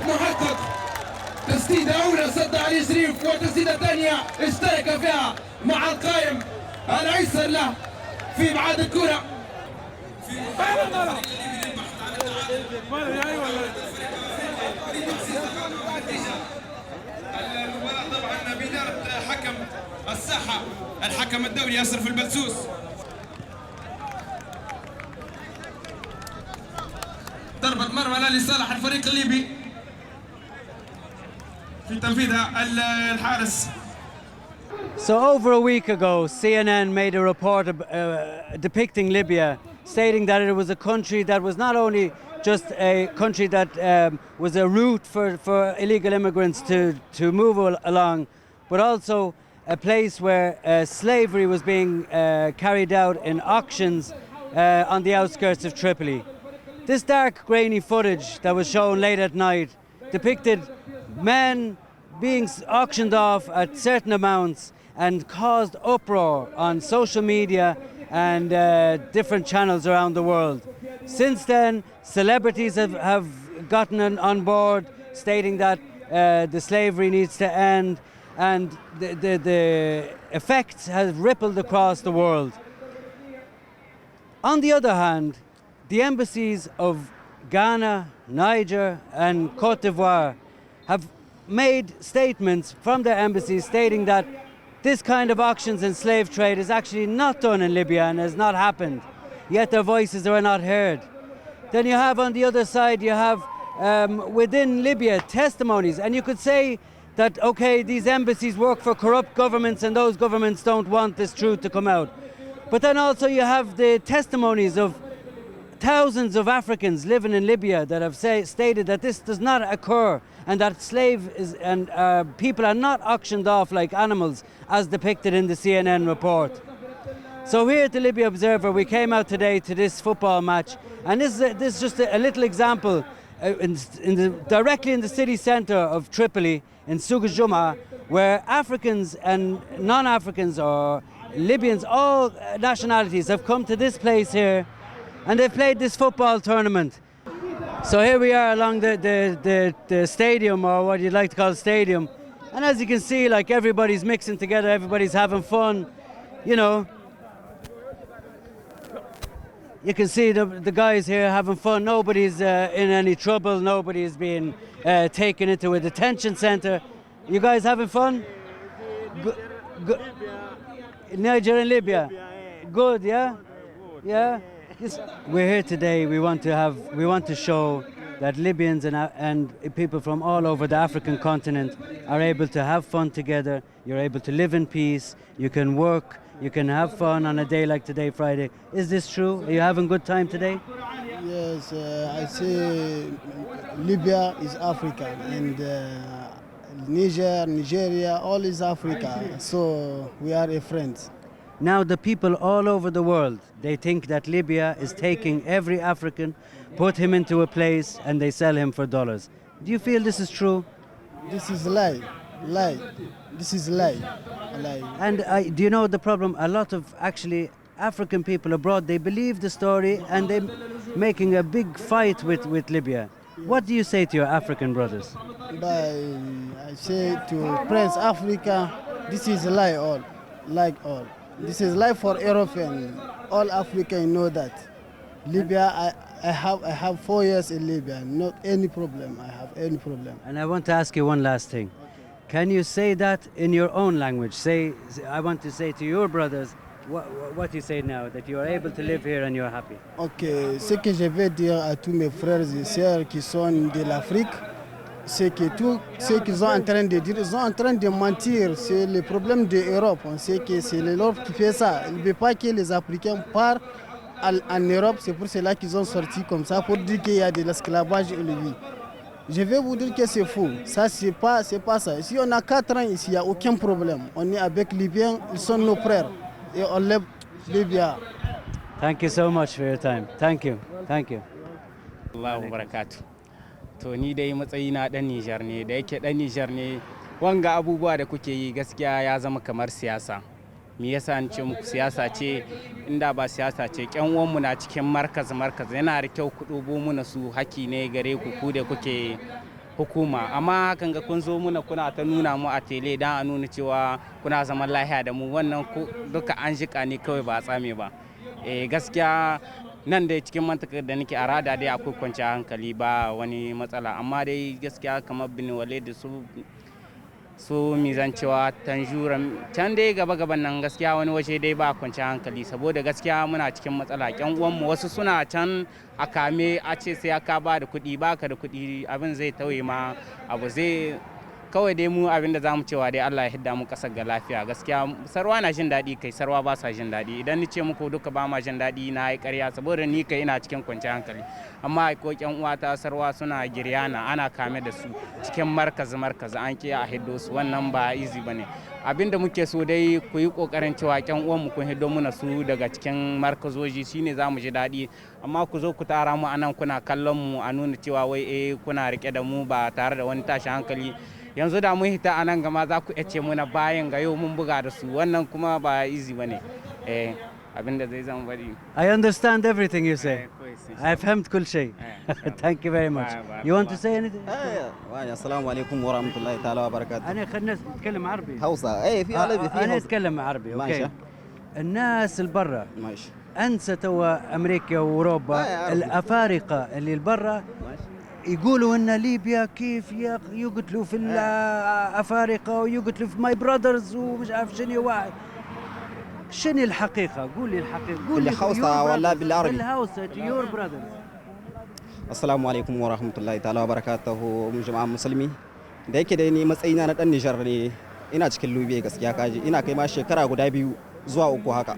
محقق تسديدة أولى صد علي شريف، وتسديدة ثانية اشترك فيها مع القائم الأيسر له في إبعاد الكرة. المباراة طبعا بإدارة حكم الساحة الحكم الدولي ياسر في البلسوس. ضربة مرمى لصالح الفريق الليبي في تنفيذها الحارس. So over a week ago, CNN made a report depicting Libya, stating that it was a country that was not only just a country that was a route for illegal immigrants to move along, but also a place where slavery was being carried out in auctions on the outskirts of Tripoli. This dark, grainy footage that was shown late at night depicted men being auctioned off at certain amounts and caused uproar on social media and different channels around the world. Since then, celebrities have gotten on board, stating that the slavery needs to end, and the effects have rippled across the world. On the other hand, the embassies of Ghana, Niger and Cote d'Ivoire have made statements from their embassies stating that this kind of auctions and slave trade is actually not done in Libya and has not happened, yet their voices are not heard. Then you have on the other side, you have within Libya testimonies, and you could say that, okay, these embassies work for corrupt governments and those governments don't want this truth to come out. But then also you have the testimonies of thousands of Africans living in Libya that have stated that this does not occur and that people are not auctioned off like animals as depicted in the CNN report. So here at the Libya Observer, we came out today to this football match, and this is just a little example directly in the city centre of Tripoli in Souk al-Jum'a, where Africans and non-Africans or Libyans, all nationalities have come to this place here and they've played this football tournament. So here we are along the stadium, or what you'd like to call a stadium, and as you can see, like, everybody's mixing together, everybody's having fun, you know. You can see the guys here having fun. Nobody's in any trouble, nobody's being taken into a detention centre. You guys having fun? Niger and Libya. Good, yeah? Yeah? We're here today. We want to show that Libyans and people from all over the African continent are able to have fun together. You're able to live in peace. You can work. You can have fun on a day like today, Friday. Is this true? Are you having a good time today? Yes, I say Libya is Africa, and Nigeria, all is Africa. So we are friends. Now the people all over the world, they think that Libya is taking every African, put him into a place, and they sell him for dollars. Do you feel this is true? This is a lie. This is a lie. And do you know the problem? A lot of actually African people abroad, they believe the story and they're making a big fight with Libya. What do you say to your African brothers? I say to Prince Africa, this is a lie all. This is life for European. All Africans know that. Libya, I have 4 years in Libya. Not any problem. I have any problem. And I want to ask you one last thing. Can you say that in your own language? I want to say to your brothers, what you say now, that you are able to live here and you're happy. Ok, ce que je vais dire à tous mes frères et sœurs qui sont de l'Afrique, c'est que tout ce qu'ils sont en train de dire, ils sont en train de mentir. C'est le problème de l'Europe. On sait que c'est l'Europe qui fait ça. Il ne veut pas que les Africains partent en Europe. C'est pour cela qu'ils ont sorti comme ça, pour dire qu'il y a de l'esclavage en Libye. Je vais vous dire que c'est faux. Ça, c'est pas ça. Si on a 4 ans ici, il n'y a aucun problème. On est avec Libyens, ils sont nos frères. Et on lève Libya. Thank you so much for your time. Thank you. Thank you. Allahu barakatu. To ni dai matsayina dan Nijar ne, da yake dan Nijar ne, wanga abubuwa da kuke yi gaskiya ya zama kamar siyasa. Me yasa an ce muku siyasa ce, inda ba siyasa ce, ƴan uwanmu na cikin markaz yana da kyau ku dubo muna su haki ne gare ku da kuke hukuma, amma hakan ga kun zo muna kuna ta nuna mu a tele dan a nuna cewa kuna zaman lafiya da mu, wannan duka an jika ne kawai ba a tsame ba. Gaskiya nan dai cikin mantakar da nake a rada dai akwai kwanciyar hankali ba wani matsala, amma dai gaskiya kamar bin wale da su mizan cewa tanjura can dai gaba-gaban nan gaskiya wani waje dai ba kwanciyar hankali, saboda gaskiya muna cikin matsala. Ƴan uwanmu wasu suna can a kame a ce sai aka ba da kuɗi, baka da kuɗi abin zai tauye ma abu zai kawai dai mu abin da za mu cewa dai Allah ya hidda mu kasar ga lafiya. Gaskiya sarwa na jin daɗi kai sarwa ba sa jin daɗi, idan ni ce muku duka ba ma jin daɗi na yi ƙarya, saboda ni kai ina cikin kwanciyar hankali, amma ko ƴan uwata sarwa suna giryana ana kame da su cikin markaz an ke a hiddo su, wannan ba easy bane. Abin da muke so dai ku yi ƙoƙarin cewa ƴan uwanmu kun hiddo muna su daga cikin markazoji shine za mu ji daɗi, amma ku zo ku tara mu anan kuna kallon mu a nuna cewa wai kuna rike da mu ba tare da wani tashin hankali. Yanzu da mun hita a nan gama za ku ce muna bayan ga yau mun buga da su, wannan kuma ba easy bane. Abin da zai zama bari. I understand everything you say. I فهمت كل شيء. Thank you very much. You want to say anything? السلام عليكم ورحمة الله تعالى وبركاته. أنا خلنا نتكلم عربي. هوسة. في عربي في أنا أتكلم عربي. ماشي. الناس البرة. ماشي. أنسى توا أمريكا وأوروبا، الأفارقة اللي البرة يقولوا ان ليبيا كيف يقتلوا في الافارقه ويقتلوا في ماي براذرز ومش عارف شنو واحد. شنو الحقيقه؟ قول لي الحقيقه. قول لي بالحوصه ولا بالعربي؟ بالهوسه يور براذرز. السلام عليكم ورحمه الله تعالى وبركاته جماعه musulmi. Da yake dai ni matsayina na dan Nijar ne, ina cikin Libya gaskiya kaji, ina kai ma shekara guda 2 zuwa 3 haka.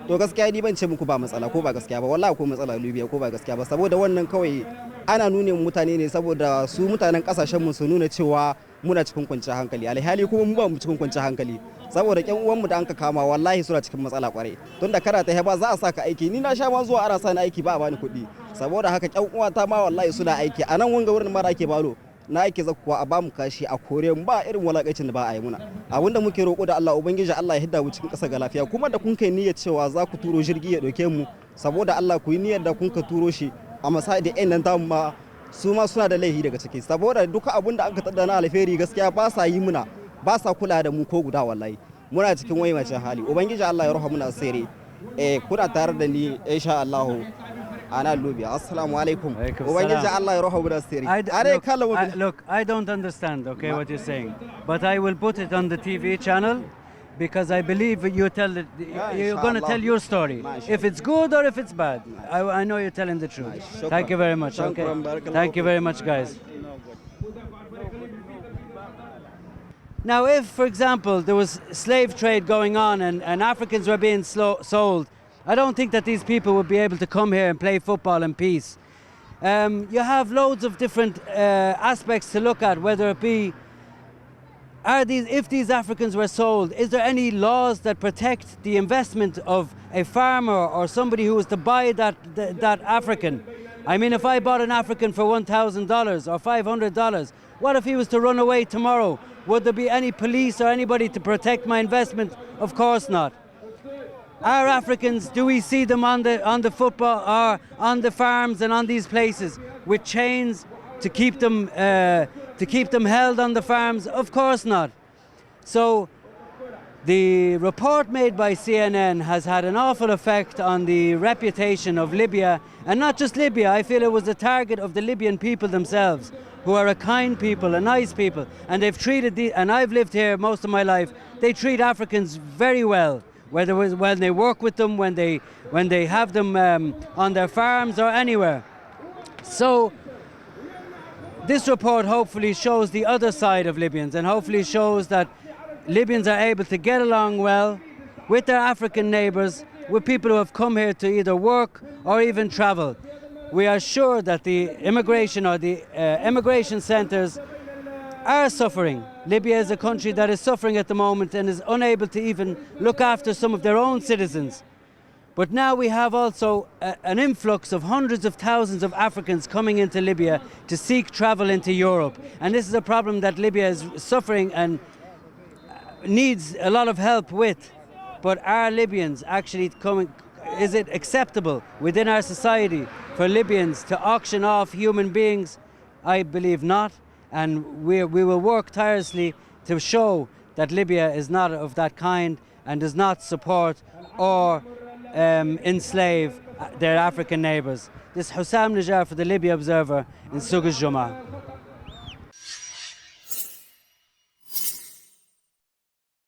To gaskiya ni ban ce muku ba matsala ko ba gaskiya ba, wallahi ko matsala Libya ko ba gaskiya ba, saboda wannan kawai ana nune mutane ne saboda su mutanen kasashen mu su nuna cewa muna cikin kwanciyar hankali, alhali kuma mu ba mu cikin kwanciyar hankali, saboda ƴan uwan mu da anka kama wallahi suna cikin matsala kwarai. Tunda kana ta ba za a saka aiki, ni na sha ma zuwa ana sani aiki ba a bani kuɗi, saboda haka ƴan uwata ma wallahi suna aiki a nan wanga wurin mara ake balo na ake zakkuwa a bamu kashi a kore mu ba irin walakacin da ba a yi muna. Abinda muke roƙo da Allah ubangiji Allah ya hidda mu cikin ƙasa ga lafiya, kuma da kun kai niyyar cewa za ku turo jirgi ya ɗauke mu, saboda Allah ku yi niyyar da kun ka turo shi a masai da ƴan nan tamu ma su ma suna da laifi daga ciki, saboda duka abin da aka tada na alheri gaskiya ba sa yi muna, ba sa kula da mu ko guda wallahi. Muna cikin waimacin hali, ubangiji Allah ya rahmu na asiri. Kuna tare da ni insha Allah ana Libya. Assalamu alaikum. Ubangiji Allah ya rahmu na asiri. Look, I don't understand what you're saying, but I will put it on the TV channel because I believe you're going to tell your story, if it's good or if it's bad. I know you're telling the truth. Thank you very much. Okay. Thank you very much, guys. Now, if, for example, there was slave trade going on and Africans were being sold, I don't think that these people would be able to come here and play football in peace. You have loads of different aspects to look at, whether it be if these Africans were sold, is there any laws that protect the investment of a farmer or somebody who was to buy that African? I mean, if I bought an African for $1,000 or $500, what if he was to run away tomorrow? Would there be any police or anybody to protect my investment? Of course not. Our Africans, do we see them on the football or on the farms and on these places with chains to keep them held on the farms? Of course not. So the report made by CNN has had an awful effect on the reputation of Libya, and not just Libya. I feel it was a target of the Libyan people themselves, who are a kind people, a nice people, and they've treated and I've lived here most of my life. They treat Africans very well, when they work with them, when they have them on their farms or anywhere. So this report hopefully shows the other side of Libyans, and hopefully shows that Libyans are able to get along well with their African neighbours, with people who have come here to either work or even travel. we are sure that the immigration or the immigration centres are suffering. Libya is a country that is suffering at the moment and is unable to even look after some of their own citizens. But now we have also an influx of hundreds of thousands of Africans coming into Libya to seek travel into Europe. And this is a problem that Libya is suffering and needs a lot of help with. But are Libyans actually coming? Is it acceptable within our society for Libyans to auction off human beings? I believe not. And we will work tirelessly to show that Libya is not of that kind and does not support or enslave their African neighbours. This is Hussam Najjar for the Libya Observer in Suq al-Juma.